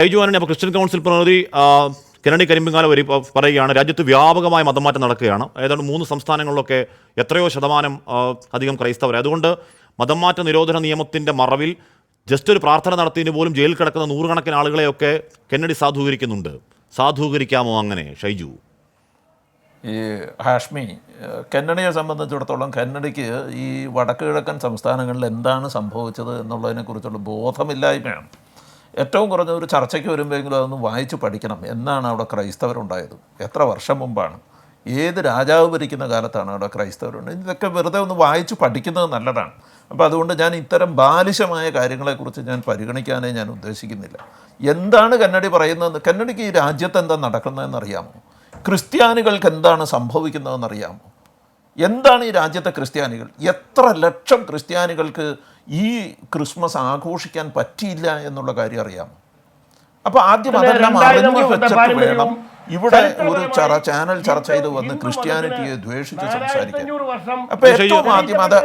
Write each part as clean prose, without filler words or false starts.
ഷൈജുവാനെ അപ്പോൾ Christian council പ്രതിനിധി Kennedy കരിമ്പിങ്ങാല വരി പറയുകയാണ്, രാജ്യത്ത് വ്യാപകമായ മതമാറ്റം നടക്കുകയാണ്. ഏതാണ്ട് 3 സംസ്ഥാനങ്ങളിലൊക്കെ എത്രയോ ശതമാനം അധികം ക്രൈസ്തവർ. അതുകൊണ്ട് മതമാറ്റ നിരോധന നിയമത്തിൻ്റെ മറവിൽ ജസ്റ്റ് ഒരു പ്രാർത്ഥന നടത്തിയതിന് പോലും ജയിലിൽ കിടക്കുന്ന നൂറുകണക്കിന് ആളുകളെയൊക്കെ കെന്നഡി സാധൂകരിക്കുന്നുണ്ട്. സാധൂകരിക്കാമോ അങ്ങനെ ഷൈജു? ഈ ഹാഷ്മി, കെന്നഡിയെ സംബന്ധിച്ചിടത്തോളം കെന്നഡിക്ക് ഈ വടക്ക് കിഴക്കൻ സംസ്ഥാനങ്ങളിൽ എന്താണ് സംഭവിച്ചത് എന്നുള്ളതിനെക്കുറിച്ചുള്ള ബോധമില്ലായ്മയാണ്. ഏറ്റവും കുറഞ്ഞ ഒരു ചർച്ചയ്ക്ക് വരുമ്പോഴെങ്കിലും അതൊന്ന് വായിച്ച് പഠിക്കണം. എന്നാണ് അവിടെ ക്രൈസ്തവരുണ്ടായത്, എത്ര വർഷം മുമ്പാണ്, ഏത് രാജാവ് ഭരിക്കുന്ന കാലത്താണ് അവിടെ ക്രൈസ്തവരുണ്ട്. ഇതൊക്കെ വെറുതെ ഒന്ന് വായിച്ച് പഠിക്കുന്നത് നല്ലതാണ്. അപ്പോൾ അതുകൊണ്ട് ഞാൻ ഇത്തരം ബാലിശമായ കാര്യങ്ങളെക്കുറിച്ച് ഞാൻ പരിഗണിക്കാനേ ഞാൻ ഉദ്ദേശിക്കുന്നില്ല. എന്താണ് കെന്നഡി പറയുന്നത്? കെന്നഡിക്ക് ഈ രാജ്യത്ത് എന്താ നടക്കുന്നതെന്നറിയാമോ? ക്രിസ്ത്യാനികൾക്ക് എന്താണ് സംഭവിക്കുന്നതെന്നറിയാമോ? എന്താണ് ഈ രാജ്യത്തെ ക്രിസ്ത്യാനികൾ? എത്ര ലക്ഷം ക്രിസ്ത്യാനികൾക്ക് ഈ ക്രിസ്മസ് ആഘോഷിക്കാൻ പറ്റിയില്ല എന്നുള്ള കാര്യം അറിയാമോ? അപ്പോൾ ആദ്യം അതെല്ലാം അറിഞ്ഞു വെച്ചിട്ട് വേണം ഇവിടെ ഒരു ചാനൽ ചർച്ച ചെയ്ത് വന്ന് ക്രിസ്ത്യാനിറ്റിയെ ദ്വേഷിച്ച് സംസാരിക്കാൻ. അപ്പോൾ ഏറ്റവും ആദ്യം അത്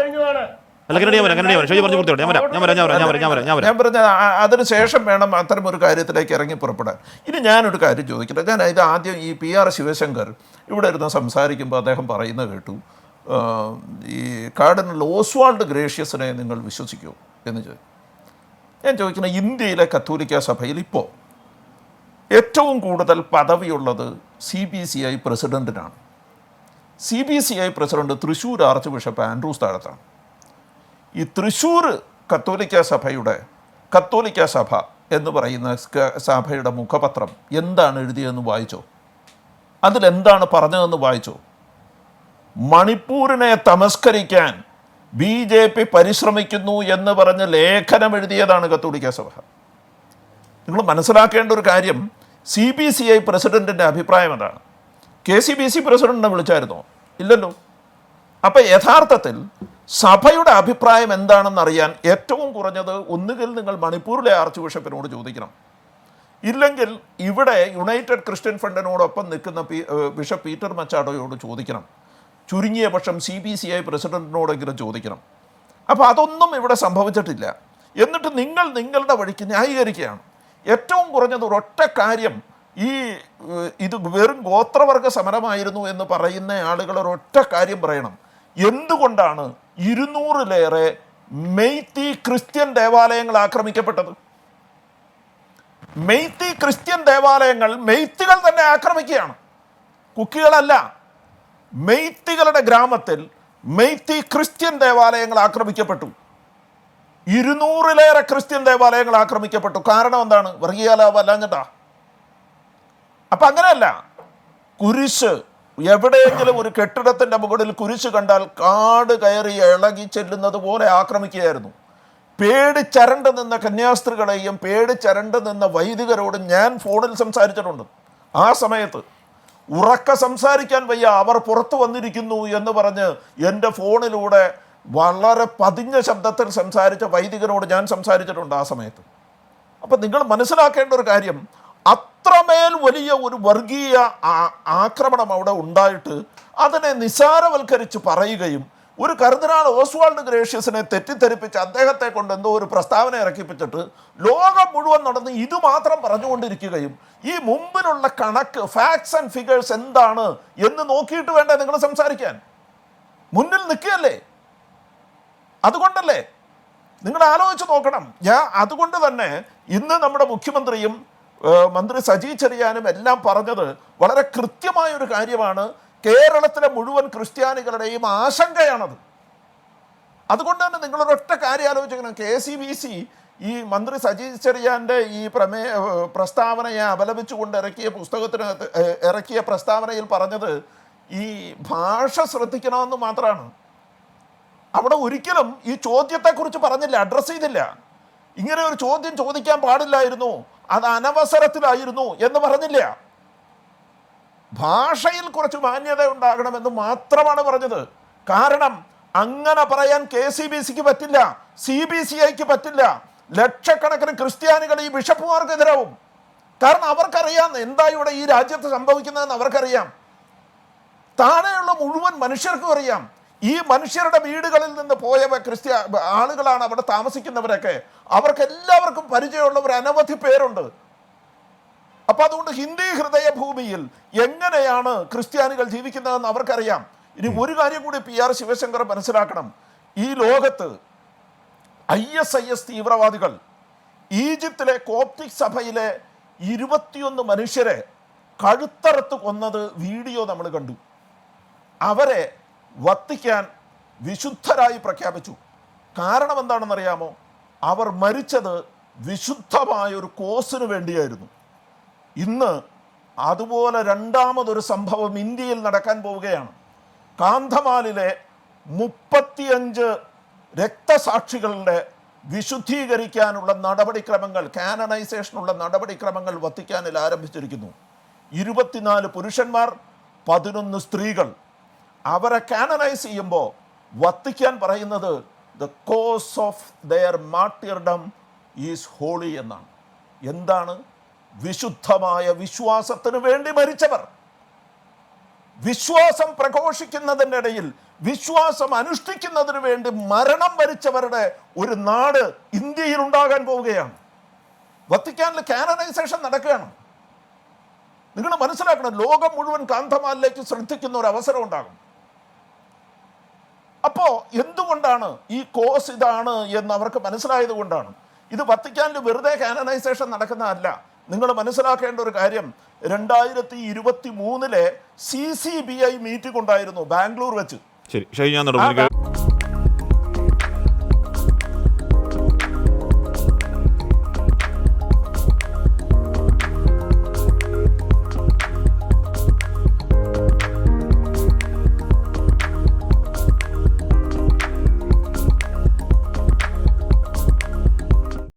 ഞാൻ പറഞ്ഞ അതിനുശേഷം വേണം അത്തരം ഒരു കാര്യത്തിലേക്ക് ഇറങ്ങി പുറപ്പെടാൻ. ഇനി ഞാനൊരു കാര്യം ചോദിക്കട്ടെ. ഞാൻ ഇത് ആദ്യം ഈ PR ശിവശങ്കർ ഇവിടെ ഇരുന്ന് സംസാരിക്കുമ്പോൾ അദ്ദേഹം പറയുന്നത് കേട്ടു, ഈ കാർഡിനൽ ഓസ്വാൾഡ് ഗ്രേഷ്യസിനെ നിങ്ങൾ വിശ്വസിക്കൂ എന്ന് ചോദിച്ചു. ഞാൻ ചോദിക്കുന്നത്, ഇന്ത്യയിലെ കത്തോലിക്ക സഭയിൽ ഇപ്പോൾ ഏറ്റവും കൂടുതൽ പദവിയുള്ളത് CBCI പ്രസിഡൻറ്റിനാണ്. CBCI president Thrissur archbishop Andrews താഴത്താണ്. ഈ തൃശ്ശൂർ കത്തോലിക്ക സഭ എന്ന് പറയുന്ന സഭയുടെ മുഖപത്രം എന്താണ് എഴുതിയതെന്ന് വായിച്ചോ? അതിലെന്താണ് പറഞ്ഞതെന്ന് വായിച്ചോ? മണിപ്പൂരിനെ തമസ്കരിക്കാൻ BJP പരിശ്രമിക്കുന്നു എന്ന് പറഞ്ഞ് ലേഖനം എഴുതിയതാണ് കത്തോലിക്ക സഭ. നിങ്ങൾ മനസ്സിലാക്കേണ്ട ഒരു കാര്യം, CBCI പ്രസിഡൻറ്റിൻ്റെ അഭിപ്രായം അതാണ്. KCBC പ്രസിഡൻറ്റിനെ വിളിച്ചായിരുന്നോ? ഇല്ലല്ലോ. അപ്പം യഥാർത്ഥത്തിൽ സഭയുടെ അഭിപ്രായം എന്താണെന്നറിയാൻ ഏറ്റവും കുറഞ്ഞത് ഒന്നുകിൽ നിങ്ങൾ മണിപ്പൂരിലെ ആർച്ച് ബിഷപ്പിനോട് ചോദിക്കണം, ഇല്ലെങ്കിൽ ഇവിടെ യുണൈറ്റഡ് ക്രിസ്ത്യൻ ഫണ്ടിനോടൊപ്പം നിൽക്കുന്ന ബിഷപ്പ് പീറ്റർ മച്ചാഡോയോട് ചോദിക്കണം, ചുരുങ്ങിയ പക്ഷം CBCI പ്രസിഡൻറ്റിനോടെങ്കിലും ചോദിക്കണം. അപ്പോൾ അതൊന്നും ഇവിടെ സംഭവിച്ചിട്ടില്ല. എന്നിട്ട് നിങ്ങൾ നിങ്ങളുടെ വഴിക്ക് ന്യായീകരിക്കുകയാണ്. ഏറ്റവും കുറഞ്ഞത് ഒരൊറ്റ കാര്യം, ഇത് വെറും ഗോത്രവർഗ സമരമായിരുന്നു എന്ന് പറയുന്ന ആളുകൾ ഒരൊറ്റ കാര്യം പറയണം. എന്തുകൊണ്ടാണ് 200-ലേറെ മെയ്തി ക്രിസ്ത്യൻ ദേവാലയങ്ങൾ ആക്രമിക്കപ്പെട്ടത്? മെയ്തി ക്രിസ്ത്യൻ ദേവാലയങ്ങൾ മെയ്ത്തികൾ തന്നെ ആക്രമിക്കുകയാണ്, കുക്കികളല്ല. മെയ്ത്തികളുടെ ഗ്രാമത്തിൽ മെയ്തി ക്രിസ്ത്യൻ ദേവാലയങ്ങൾ ആക്രമിക്കപ്പെട്ടു. 200-ലേറെ ക്രിസ്ത്യൻ ദേവാലയങ്ങൾ ആക്രമിക്കപ്പെട്ടു. കാരണം എന്താണ്? വർഗീയലാഭം അല്ലാഞ്ഞിട്ടാ. അപ്പം അങ്ങനെയല്ല, കുരിശ് എവിടെയെങ്കിലും ഒരു കെട്ടിടത്തിൻ്റെ മുകളിൽ കുരിശ് കണ്ടാൽ കാട് കയറി ഇളകി ചെല്ലുന്നത് പോലെ ആക്രമിക്കുകയായിരുന്നു. പേടിച്ചരണ്ട് നിന്ന കന്യാസ്ത്രീകളെയും പേടിച്ചരണ്ട് നിന്ന വൈദികരോട് ഞാൻ ഫോണിൽ സംസാരിച്ചിട്ടുണ്ട്. ആ സമയത്ത് ഉറക്ക സംസാരിക്കാൻ വയ്യ, അവർ പുറത്തു വന്നിരിക്കുന്നു എന്ന് പറഞ്ഞ് എൻ്റെ ഫോണിലൂടെ വളരെ പതിഞ്ഞ ശബ്ദത്തിൽ സംസാരിച്ച വൈദികരോട് ഞാൻ സംസാരിച്ചിട്ടുണ്ട് ആ സമയത്ത്. അപ്പം നിങ്ങൾ മനസ്സിലാക്കേണ്ട ഒരു കാര്യം, അത്രമേൽ വലിയ ഒരു വർഗീയ ആക്രമണം അവിടെ ഉണ്ടായിട്ട് അതിനെ നിസാരവൽക്കരിച്ച് പറയുകയും ഒരു കർദിനാൾ ഓസ്വാൾഡ് ഗ്രേഷ്യസിനെ തെറ്റിദ്ധരിപ്പിച്ച് അദ്ദേഹത്തെ കൊണ്ട് എന്തോ ഒരു പ്രസ്താവന ഇറക്കിപ്പിച്ചിട്ട് ലോകം മുഴുവൻ നടന്ന് ഇത് മാത്രം പറഞ്ഞുകൊണ്ടിരിക്കുകയും ഈ മുമ്പിലുള്ള കണക്ക്, ഫാക്ട്സ് ആൻഡ് ഫിഗേഴ്സ് എന്താണ് എന്ന് നോക്കിയിട്ട് വേണ്ടേ നിങ്ങൾ സംസാരിക്കാൻ? മുന്നിൽ നിൽക്കുകയല്ലേ. അതുകൊണ്ടല്ലേ നിങ്ങൾ ആലോചിച്ച് നോക്കണം. അതുകൊണ്ട് തന്നെ ഇന്ന് നമ്മുടെ മുഖ്യമന്ത്രിയും മന്ത്രി സജി ചെറിയാനും എല്ലാം പറഞ്ഞത് വളരെ കൃത്യമായൊരു കാര്യമാണ്. കേരളത്തിലെ മുഴുവൻ ക്രിസ്ത്യാനികളുടെയും ആശങ്കയാണത്. അതുകൊണ്ട് തന്നെ നിങ്ങളൊരൊറ്റ കാര്യം ആലോചിക്കണം. KCBC ഈ മന്ത്രി സജി ചെറിയാൻ്റെ ഈ പ്രസ്താവനയെ അപലപിച്ചുകൊണ്ട് ഇറക്കിയ പ്രസ്താവനയിൽ പറഞ്ഞത് ഈ ഭാഷ ശ്രദ്ധിക്കണമെന്ന് മാത്രമാണ്. അവിടെ ഒരിക്കലും ഈ ചോദ്യത്തെക്കുറിച്ച് പറഞ്ഞില്ല, അഡ്രസ്സ് ചെയ്തില്ല. ഇങ്ങനെ ഒരു ചോദ്യം ചോദിക്കാൻ പാടില്ലായിരുന്നു, അത് അനവസരത്തിലായിരുന്നു എന്ന് പറഞ്ഞില്ല. ഭാഷയിൽ കുറച്ച് മാന്യത ഉണ്ടാകണമെന്ന് മാത്രമാണ് പറഞ്ഞത്. കാരണം അങ്ങനെ പറയാൻ KCBCക്ക് പറ്റില്ല, CBCIക്ക് പറ്റില്ല. ലക്ഷക്കണക്കിന് ക്രിസ്ത്യാനികൾ ഈ ബിഷപ്പുമാർക്കെതിരാവും. കാരണം അവർക്കറിയാം എന്താ ഇവിടെ ഈ രാജ്യത്ത് സംഭവിക്കുന്നതെന്ന് അവർക്കറിയാം. താഴെയുള്ള മുഴുവൻ മനുഷ്യർക്കും അറിയാം. ഈ മനുഷ്യരുടെ വീടുകളിൽ നിന്ന് പോയ ആളുകളാണ് അവിടെ താമസിക്കുന്നവരൊക്കെ. അവർക്ക് എല്ലാവർക്കും പരിചയമുള്ളവർ അനവധി പേരുണ്ട്. അപ്പൊ അതുകൊണ്ട് ഹിന്ദി ഹൃദയ ഭൂമിയിൽ എങ്ങനെയാണ് ക്രിസ്ത്യാനികൾ ജീവിക്കുന്നതെന്ന് അവർക്കറിയാം. ഇനി ഒരു കാര്യം കൂടി PR ശിവശങ്കർ മനസ്സിലാക്കണം. ഈ ലോകത്ത് ISIS തീവ്രവാദികൾ ഈജിപ്തിലെ കോപ്റ്റിക് സഭയിലെ 21 മനുഷ്യരെ കഴുത്തറുത്ത് കൊന്നത് വീഡിയോ നമ്മൾ കണ്ടു. അവരെ വത്തിക്കാൻ വിശുദ്ധരായി പ്രഖ്യാപിച്ചു. കാരണം എന്താണെന്നറിയാമോ? അവർ മരിച്ചത് വിശുദ്ധമായൊരു കോസിന് വേണ്ടിയായിരുന്നു. ഇന്ന് അതുപോലെ രണ്ടാമതൊരു സംഭവം ഇന്ത്യയിൽ നടക്കാൻ പോവുകയാണ്. കാന്ധമാലിലെ 35 രക്തസാക്ഷികളുടെ വിശുദ്ധീകരിക്കാനുള്ള നടപടിക്രമങ്ങൾ, കാനനൈസേഷനുള്ള നടപടിക്രമങ്ങൾ വത്തിക്കാനിൽ ആരംഭിച്ചിരിക്കുന്നു. 24 പുരുഷന്മാർ, 11 സ്ത്രീകൾ. അവരെ കാനനൈസ് ചെയ്യുമ്പോൾ വത്തിക്കാൻ പറയുന്നത് the cause of their martyrdom is holy എന്നാണ്. എന്താണ്? വിശുദ്ധമായ വിശ്വാസത്തിന് വേണ്ടി മരിച്ചവർ. വിശ്വാസം പ്രഘോഷിക്കുന്നതിൻ്റെ ഇടയിൽ വിശ്വാസം അനുഷ്ഠിക്കുന്നതിന് വേണ്ടി മരണം വരിച്ചവരുടെ ഒരു നാട് ഇന്ത്യയിൽ ഉണ്ടാകാൻ പോവുകയാണ്. വത്തിക്കാനിൽ കാനനൈസേഷൻ നടക്കുകയാണ്. നിങ്ങൾ മനസ്സിലാക്കണം, ലോകം മുഴുവൻ കാന്ധമാലിലേക്ക് ശ്രദ്ധിക്കുന്ന ഒരു അവസരം ഉണ്ടാകും. അപ്പോൾ എന്തുകൊണ്ടാണ് ഈ കോസ് ഇതാണ് എന്ന് അവർക്ക് മനസ്സിലായത് കൊണ്ടാണ്. ഇത് വത്തിക്കാനിൽ വെറുതെ കാനനൈസേഷൻ നടക്കുന്നതല്ല. നിങ്ങൾ മനസ്സിലാക്കേണ്ട ഒരു കാര്യം, 2023 CCBI മീറ്റിംഗ് ഉണ്ടായിരുന്നു ബാംഗ്ലൂർ വെച്ച്. ശരി, ഞാൻ